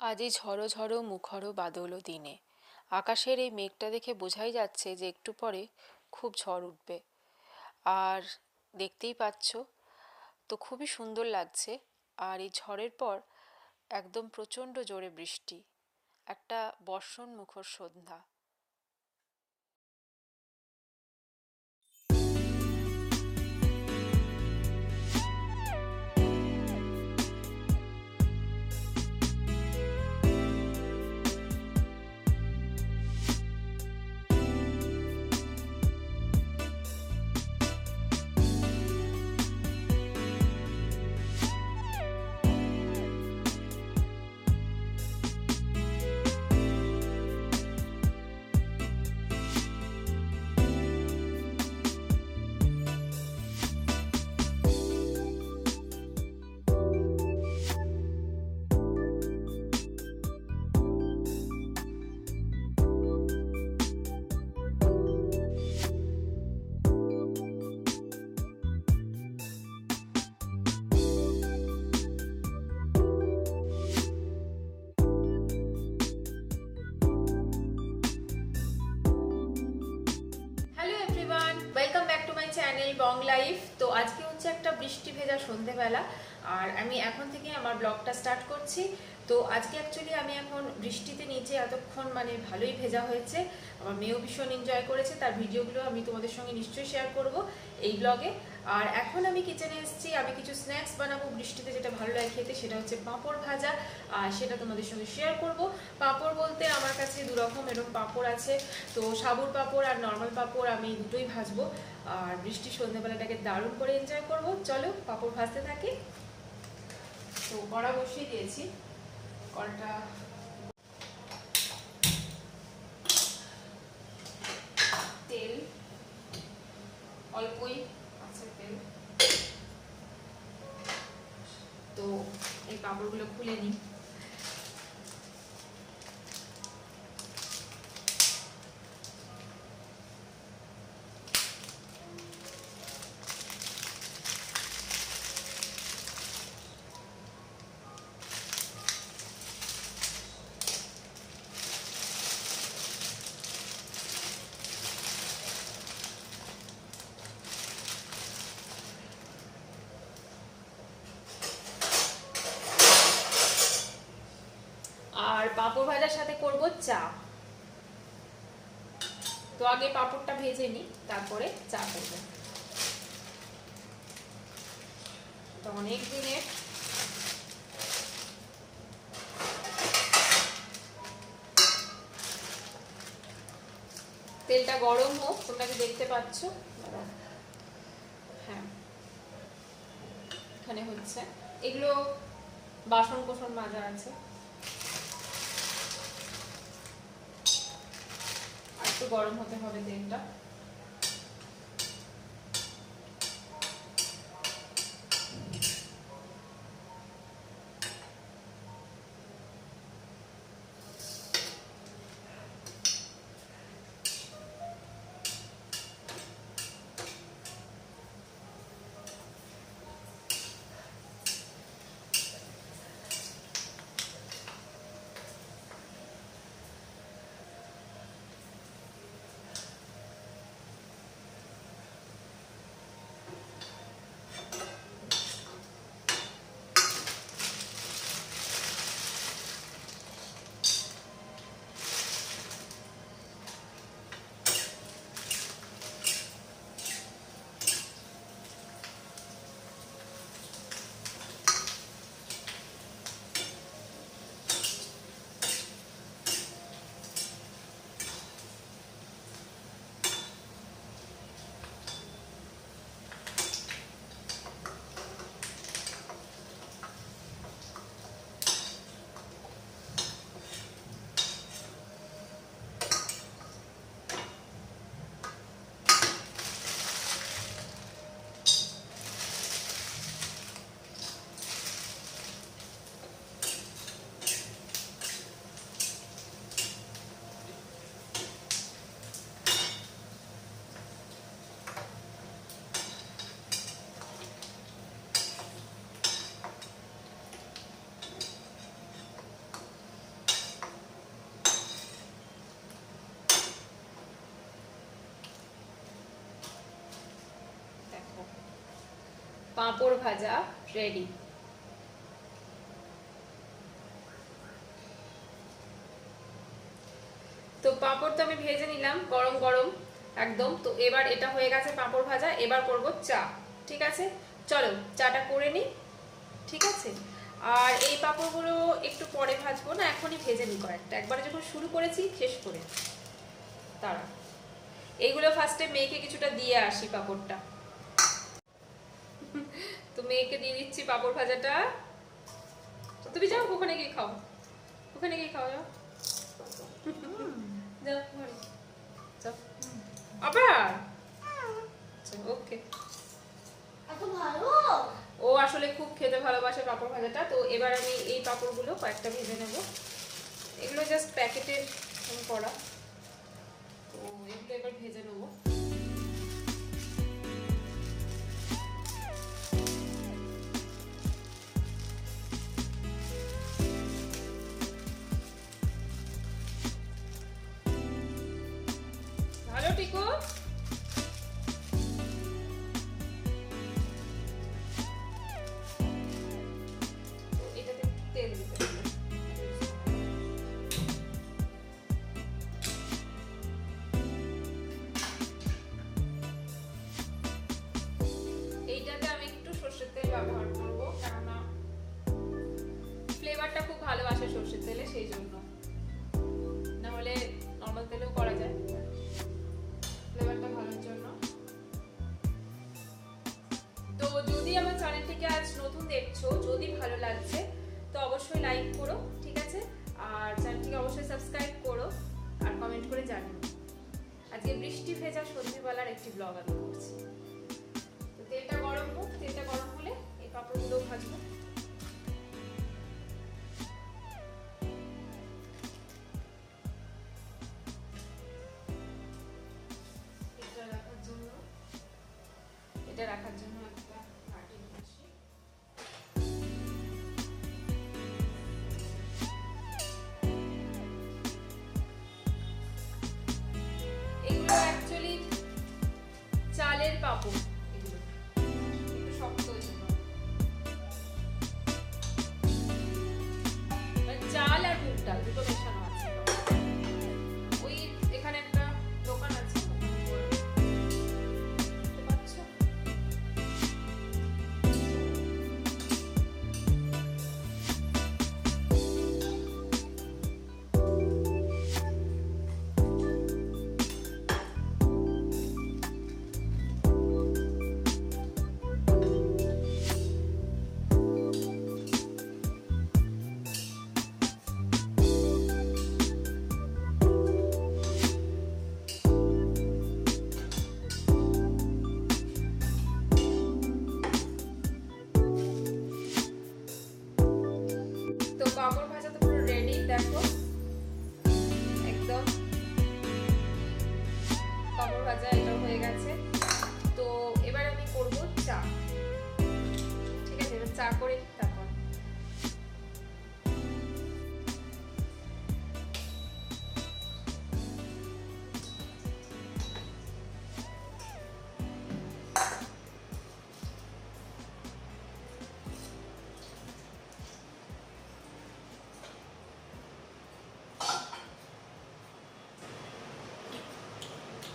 আজ এই ঝড়ো ঝড়ো মুখরো বাদল দিনে আকাশের এই মেঘটা দেখে বোঝাই যাচ্ছে যে একটু পরে খুব ঝড় উঠবে। আর দেখতেই পাচ্ছ, তো খুবই সুন্দর লাগছে। আর এই ঝড়ের পর একদম প্রচণ্ড জোরে বৃষ্টি, একটা বর্ষণ মুখর সন্ধ্যা। Hello everyone, welcome back to my channel Bong life. তো আজকে হচ্ছে একটা বৃষ্টি ভেজা সন্ধেবেলা, আর আমি এখন থেকে আমার ব্লগটা স্টার্ট করছি। তো আজকে অ্যাকচুয়ালি আমি এখন বৃষ্টিতে নিচে এতক্ষণ মানে ভালোই ভেজা হয়েছে, আমার মেয়েও ভীষণ এনজয় করেছে, তার ভিডিওগুলো আমি তোমাদের সঙ্গে নিশ্চয়ই শেয়ার করব এই ব্লগে। আর এখন আমি কিচেনে এসেছি, আমি কিছু স্ন্যাক্স বানাবো বৃষ্টিতে, যেটা ভালো লাগে খেতে, সেটা হচ্ছে পাঁপড় ভাজা। আর সেটা তোমাদের সঙ্গে শেয়ার করব। পাঁপড় বলতে আমার কাছে দুরকম এরকম পাঁপড় আছে, তো সাবুর পাঁপড় আর নর্মাল পাঁপড়, আমি দুটোই ভাজবো। আর বৃষ্টির সন্ধ্যাবেলাটাকে দারুণ করে এনজয় করব। চলো পাঁপড় ভাজতে থাকি। তো কড়া বসিয়ে দিয়েছি, কড়াটা তেল অল্পই আছে তেল। তো এই পাঁপড়গুলো খুলে নিই। আর পাঁপড় ভাজার সাথে করব চা। তো আগে পাঁপড়টা ভেজে নিই, তারপরে চা করবো। তো অনেক দিনের তেলটা গরম হোক, তোমরা কি দেখতে পাচ্ছ? হ্যাঁ, এখানে হচ্ছে, এগুলো বাসন কোসন মাজা আছে, আর একটু গরম হতে হবে তেলটা। পাঁপড় ভাজা রেডি। তো পাঁপড় তো আমি ভেজে নিলাম গরম গরম একদম। তো এবার এটা হয়ে গেছে পাঁপড় ভাজা, এবার করব চা। ঠিক আছে, চলো চাটা করে নিই। ঠিক আছে, আর এই পাঁপড়গুলো একটু পরে ভাজবো না, এখনই ভেজে নিই কয়েকটা, একবারে যখন শুরু করেছি শেষ করে তারা। এইগুলো ফার্স্টে মেয়েকে কিছুটা দিয়ে আসি পাঁপড়টা। তো মেয়েকে দিয়ে দিচ্ছি পাঁপড় ভাজাটা। তুমি যাও ওখানে গিয়ে খাও, ওখানে গিয়ে খাও, যাও যাও ঘরে যাও আবার। ওকে, ও আসলে খুব খেতে ভালোবাসে পাঁপড় ভাজাটা। তো এবার আমি এই পাঁপড়গুলো কয়েকটা ভেজে নেব। এগুলো জাস্ট প্যাকেটের করা, তো এগুলো এবার ভেজে নেবো। ভালো টিকো, এটাতে তেল দিতে হবে। এইটাতে আমি একটু সরষের তেল ব্যবহার করবো, কেননা ফ্লেভারটা খুব ভালোবাসে সরষের তেলে, সেই জন্য। না হলে নর্মাল তেলেও করা যায়, ফ্লেভারটা ভালোর জন্য। তো যদি আমার চ্যানেলটিকে আজ নতুন দেখছো, যদি ভালো লাগছে তো অবশ্যই লাইক করো, ঠিক আছে? আর চ্যানেলটিকে অবশ্যই সাবস্ক্রাইব করো আর কমেন্ট করে জানিও। আজকে বৃষ্টি ভেজা সন্ধ্যেবেলার একটি ব্লগ আমি করছি। তো তেলটা গরম হোক, তেলটা গরম হলে এই পাঁপড়গুলো ভাজবো। এটা রাখার জন্য একটা বাটি নিয়ে আসি। এগুলো অ্যাকচুয়ালি চালের পাঁপড়, এগুলো একটু শক্ত হয়েছে। চাল আর মুগ ডাল দুটো মেশানো আছে। ওই এখানে একটা দোকান আছে, পাঁপড় ভাজা তো পুরো রেডি, দেখো একদম পাঁপড় ভাজা এটা হয়ে গেছে। তো এবার আমি করব চা। ঠিক আছে, এবার চা করে তারপর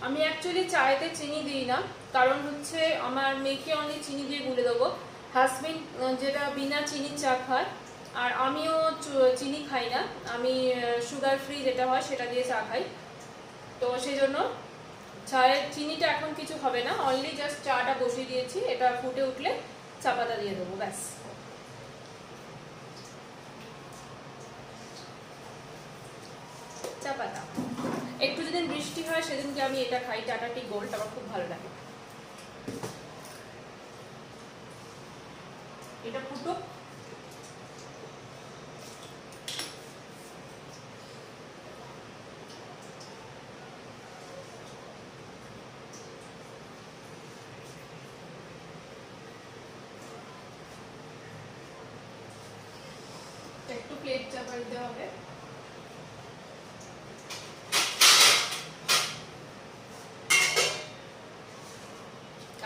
আমি অ্যাকচুয়ালি চায়েতে চিনি দিই না, কারণ হচ্ছে আমার মেয়েকে অনলি চিনি দিয়ে গুলে দেবো। হাজবেন্ড যেটা বিনা চিনি চা খায়, আর আমিও চিনি খাই না, আমি সুগার ফ্রি যেটা হয় সেটা দিয়ে চা খাই। তো সেই জন্য চায়ের চিনিটা এখন কিছু হবে না, অনলি জাস্ট চাটা বসিয়ে দিয়েছি, এটা ফুটে উঠলে চা পাতা দিয়ে দেবো, ব্যাস। চা পাতা একটু যেদিন বৃষ্টি হয় সেদিনকে আমি এটা খাই, টাটা টি গোল্ড, আমার খুব ভালো লাগে। এটা ফুটো, একটু প্লেট চাপা দিতে হবে।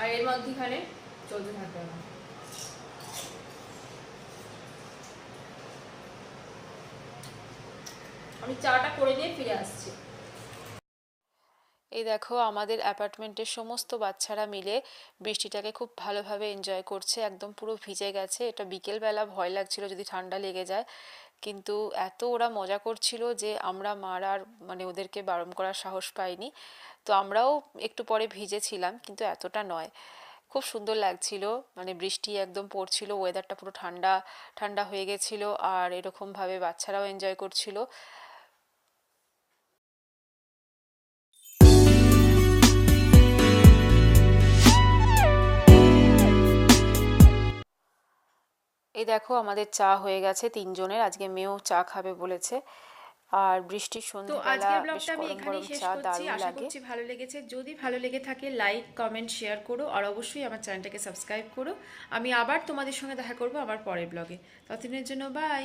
আর এর মধ্যেখানে চলতে থাকবে না আমি চাটা করে নিয়ে ফিরে আসছি। এই দেখো আমাদের অ্যাপার্টমেন্টের সমস্ত বাচ্চারা মিলে বৃষ্টিটাকে খুব ভালোভাবে এনজয় করছে, একদম পুরো ভিজে গেছে। এটা বিকেলবেলা ভয় লাগছিল যদি ঠান্ডা লেগে যায়, কিন্তু এত ওরা মজা করছিল যে আমরা মার আর মানে ওদেরকে বারণ করার সাহস পাইনি। তো আমরাও একটু পরে ভিজেছিলাম, কিন্তু এতটা নয়। খুব সুন্দর লাগছিল, মানে বৃষ্টি একদম পড়ছিল, ওয়েদারটা পুরো ঠান্ডা ঠান্ডা হয়ে গেছিলো, আর এরকমভাবে বাচ্চারাও এনজয় করছিল। এই দেখো আমাদের চা হয়ে গেছে তিনজনের, আজকে মেয়েও চা খাবে বলেছে। আর বৃষ্টির তো সন্ধেবেলা আজকের বেশ ব্লগটা আমি গরম এখানেই গরম শেষ চা করছি, দারুণ আশা লাগে। করছি ভালো লেগেছে। যদি ভালো লেগে থাকে লাইক কমেন্ট শেয়ার করো, আর অবশ্যই আমার চ্যানেলটাকে সাবস্ক্রাইব করো। আমি আবার তোমাদের সঙ্গে দেখা করবো আমার পরের ব্লগে। ততদিনের জন্য বাই।